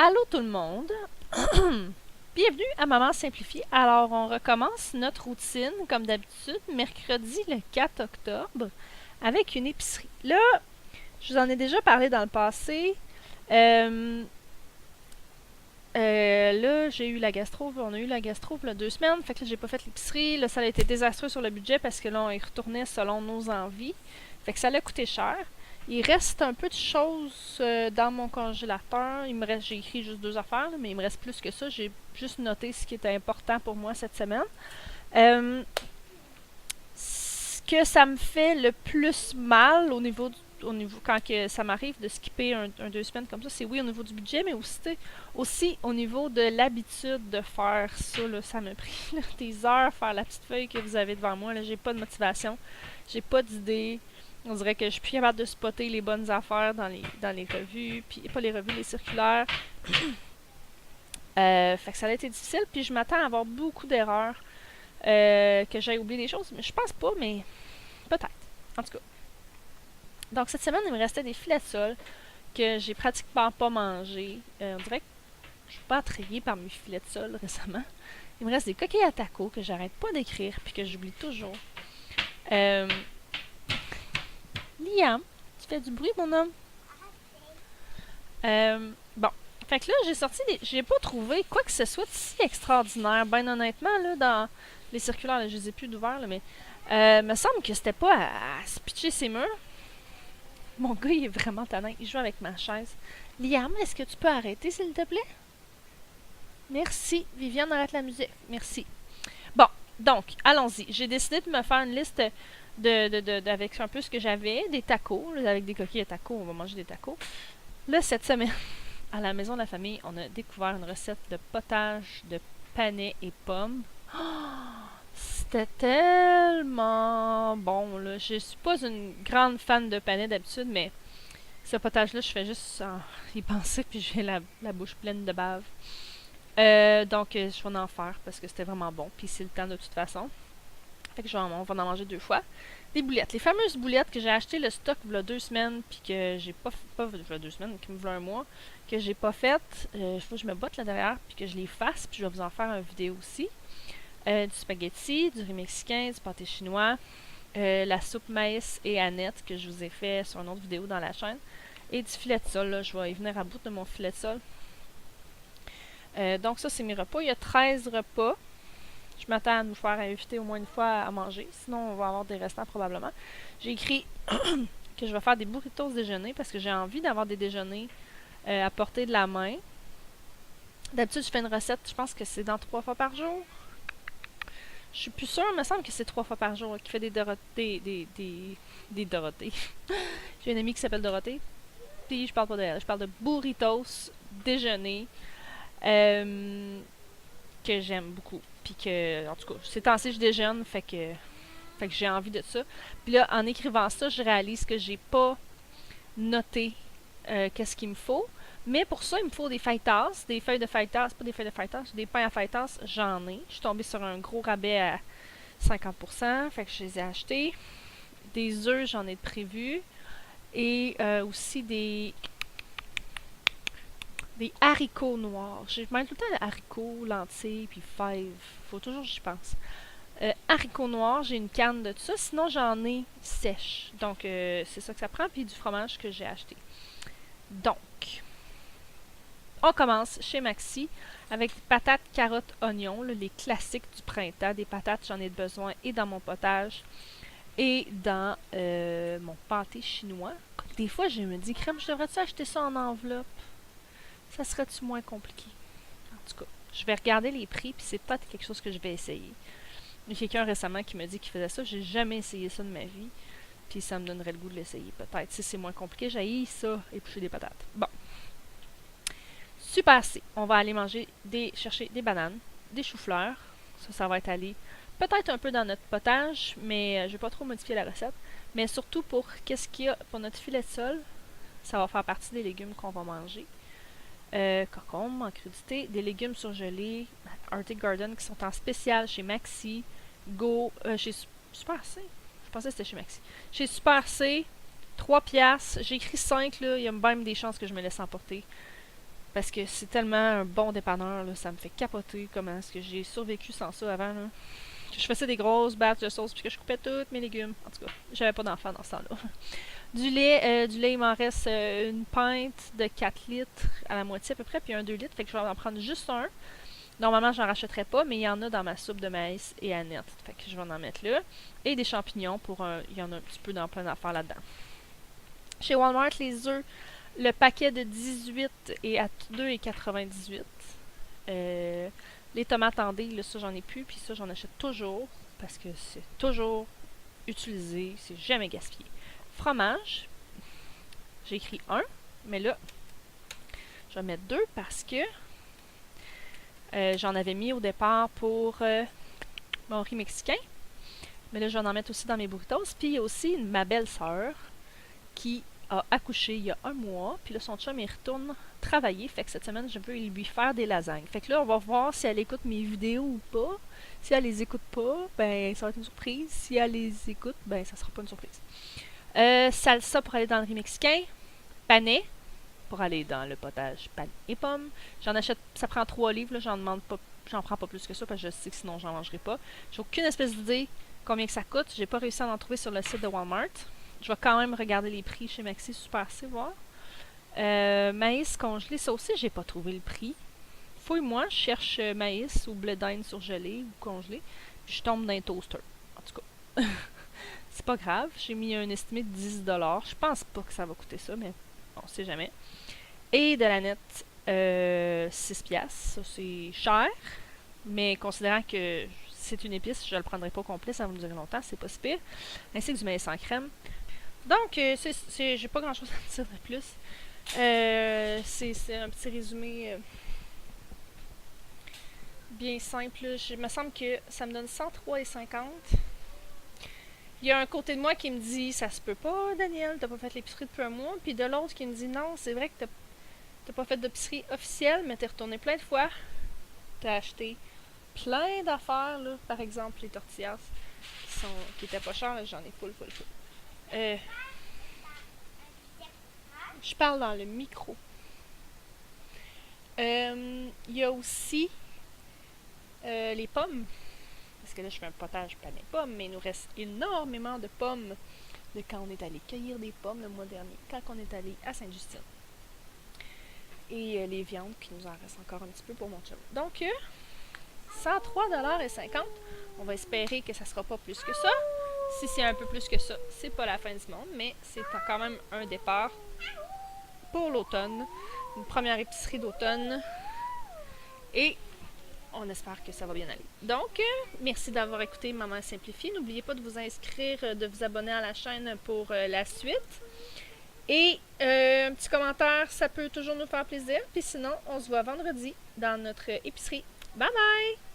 Allô tout le monde! Bienvenue à Maman Simplifiée. Alors, on recommence notre routine, comme d'habitude, mercredi le 4 octobre, avec une épicerie. Là, je vous en ai déjà parlé dans le passé. Là, j'ai eu la gastro, on a eu la gastro il y a 2 semaines, fait que là, j'ai pas fait l'épicerie. Là, ça a été désastreux sur le budget parce que là, on y retournait selon nos envies. Fait que ça l'a coûté cher. Il reste un peu de choses dans mon congélateur. J'ai écrit juste 2 affaires, là, mais il me reste plus que ça. J'ai juste noté ce qui était important pour moi cette semaine. Ce que ça me fait le plus mal au niveau quand que ça m'arrive de skipper 2 semaines comme ça, c'est oui au niveau du budget, mais aussi au niveau de l'habitude de faire ça. Là, ça m'a pris là, des heures faire la petite feuille que vous avez devant moi. Là, j'ai pas de motivation, j'ai pas d'idée. On dirait que je suis plus capable de spotter les bonnes affaires dans les revues, puis pas les revues, les circulaires. Fait que ça a été difficile, puis je m'attends à avoir beaucoup d'erreurs, que j'aille oublier des choses, mais je pense pas, mais peut-être. En tout cas. Donc cette semaine, il me restait des filets de sole que j'ai pratiquement pas mangés. On dirait que je suis pas attrayée par mes filets de sole récemment. Il me reste des coquilles à tacos que j'arrête pas d'écrire puis que j'oublie toujours. Liam, tu fais du bruit, mon homme? Bon. Fait que là, j'ai pas trouvé quoi que ce soit de si extraordinaire. Ben honnêtement, là, dans les circulaires, là, je les ai plus d'ouvert, là, mais me semble que c'était pas à se pitcher ses murs. Mon gars, il est vraiment tannant. Il joue avec ma chaise. Liam, est-ce que tu peux arrêter, s'il te plaît? Merci. Viviane, arrête la musique. Merci. Bon, donc, allons-y. J'ai décidé de me faire une liste avec un peu ce que j'avais. Des tacos. Là, avec des coquilles à tacos, on va manger des tacos. Là, cette semaine, à la maison de la famille, on a découvert une recette de potage de panais et pommes. Oh, c'était tellement bon, là. Je suis pas une grande fan de panais d'habitude, mais ce potage-là, je fais juste y penser, puis j'ai la bouche pleine de bave. Donc, je vais en faire parce que c'était vraiment bon, puis c'est le temps de toute façon. Fait que on va en manger 2 fois. Des boulettes. Les fameuses boulettes que j'ai acheté le stock il y a 2 semaines, puis que j'ai pas il y a 2 semaines, qui me voulait un mois, que j'ai pas faites. Il faut que je me botte là derrière, puis que je les fasse, puis je vais vous en faire une vidéo aussi. Du spaghetti, du riz mexicain, du pâté chinois, la soupe maïs et Annette que je vous ai fait sur une autre vidéo dans la chaîne, et du filet de sole. Là, je vais y venir à bout de mon filet de sole. Donc ça, c'est mes repas. Il y a 13 repas. Je m'attends à nous faire inviter au moins une fois à manger. Sinon, on va avoir des restants probablement. J'ai écrit que je vais faire des burritos au déjeuner parce que j'ai envie d'avoir des déjeuners à portée de la main. D'habitude, je fais une recette, je pense que c'est dans 3 fois par jour. Je suis plus sûre, il me semble que c'est 3 fois par jour qui fait des Dorothée. Des Dorothée. J'ai une amie qui s'appelle Dorothée. Puis je parle pas d'elle, je parle de burritos déjeuner. Que j'aime beaucoup. Puis que, en tout cas, ces temps-ci, je déjeune, fait que j'ai envie de ça. Puis là, en écrivant ça, je réalise que j'ai pas noté qu'est-ce qu'il me faut. Mais pour ça, il me faut des feuilletas, des feuilles de feuilletas, pas des feuilles de feuilletas, des pains à feuilletas, j'en ai. Je suis tombée sur un gros rabais à 50%, fait que je les ai achetés. Des œufs, j'en ai prévu. Et aussi des haricots noirs. Je mêle tout le temps haricots, lentilles, puis fèves. Faut toujours que j'y pense. Haricots noirs, j'ai une canne de tout ça. Sinon, j'en ai sèche. Donc, c'est ça que ça prend. Puis du fromage que j'ai acheté. Donc, on commence chez Maxi avec des patates, carottes, oignons. Là, les classiques du printemps. Des patates, j'en ai besoin et dans mon potage. Et dans mon pâté chinois. Des fois, je me dis, crème, je devrais-tu acheter ça en enveloppe? Ça serait-tu moins compliqué? En tout cas, je vais regarder les prix, puis c'est peut-être quelque chose que je vais essayer. Il y a quelqu'un récemment qui m'a dit qu'il faisait ça. J'ai jamais essayé ça de ma vie. Puis ça me donnerait le goût de l'essayer, peut-être. Si c'est moins compliqué, j'haïs ça, éplucher des patates. Bon. Super C. On va aller chercher des bananes, des choux-fleurs. Ça va être allé peut-être un peu dans notre potage, mais je vais pas trop modifier la recette. Mais surtout pour qu'est-ce qu'il y a pour notre filet de sole. Ça va faire partie des légumes qu'on va manger. Concombre en crudité, des légumes surgelés, Arctic Garden qui sont en spécial chez Maxi, chez Super C. Je pensais que c'était chez Maxi. Chez Super C, 3 piastres. J'ai écrit 5, là. Il y a même des chances que je me laisse emporter. Parce que c'est tellement un bon dépanneur, là, ça me fait capoter comment est-ce que j'ai survécu sans ça avant. Là. Je faisais des grosses batches de sauce puis que je coupais tous mes légumes. En tout cas, j'avais pas d'enfant dans ce temps-là. Du lait, il m'en reste une pinte de 4 litres à la moitié à peu près, puis un 2 litres, fait que je vais en prendre juste un. Normalement, j'en rachèterais pas, mais il y en a dans ma soupe de maïs et Annette, fait que je vais en mettre là. Et des champignons, il y en a un petit peu dans plein d'affaires là-dedans. Chez Walmart, les œufs, le paquet de 18 est à 2,98. Les tomates en dés, là, ça j'en ai plus, puis ça j'en achète toujours, parce que c'est toujours utilisé, c'est jamais gaspillé. Fromage, j'ai écrit 1, mais là, je vais mettre 2 parce que j'en avais mis au départ pour mon riz mexicain. Mais là, je vais en mettre aussi dans mes burritos. Puis il y a aussi ma belle-sœur qui a accouché il y a 1 mois. Puis là, son chum, il retourne travailler. Fait que cette semaine, je veux lui faire des lasagnes. Fait que là, on va voir si elle écoute mes vidéos ou pas. Si elle les écoute pas, ben ça va être une surprise. Si elle les écoute, ben ça sera pas une surprise. Salsa pour aller dans le riz mexicain. Panais pour aller dans le potage panais et pommes. J'en achète, ça prend 3 livres, là, j'en prends pas plus que ça parce que je sais que sinon j'en mangerai pas. J'ai aucune espèce d'idée combien que ça coûte. J'ai pas réussi à en trouver sur le site de Walmart. Je vais quand même regarder les prix chez Maxi Super C, voir. Maïs congelé, ça aussi, j'ai pas trouvé le prix. Fouille-moi, je cherche maïs ou blé d'Inde surgelé ou congelé, puis je tombe dans un toaster. En tout cas, c'est pas grave. J'ai mis un estimé de 10$. Je pense pas que ça va coûter ça, mais on sait jamais. Et de la nette, 6 piastres. Ça, c'est cher, mais considérant que c'est une épice, je le prendrai pas au complet, ça va me durer longtemps, c'est pas si pire. Ainsi que du maïs sans crème. Donc, j'ai pas grand chose à dire de plus. C'est un petit résumé bien simple. Il me semble que ça me donne 103,50. Il y a un côté de moi qui me dit ça se peut pas, Daniel, t'as pas fait l'épicerie depuis 1 mois. Puis de l'autre qui me dit non, c'est vrai que t'as pas fait d'épicerie officielle, mais t'es retourné plein de fois. T'as acheté plein d'affaires, là. Par exemple, les tortillas qui étaient pas chères, j'en ai full. Je parle dans le micro. Il y a aussi les pommes. Parce que là, je fais un potage panais pommes, mais il nous reste énormément de pommes de quand on est allé cueillir des pommes le mois dernier, quand on est allé à Sainte-Justine. Et les viandes qui nous en restent encore un petit peu pour mon chum. Donc, 103,50$. On va espérer que ça sera pas plus que ça. Si c'est un peu plus que ça, c'est pas la fin du monde, mais c'est quand même un départ pour l'automne. Une première épicerie d'automne. Et on espère que ça va bien aller. Donc, merci d'avoir écouté Maman Simplifie. N'oubliez pas de vous inscrire, de vous abonner à la chaîne pour la suite. Et un petit commentaire, ça peut toujours nous faire plaisir. Puis sinon, on se voit vendredi dans notre épicerie. Bye bye!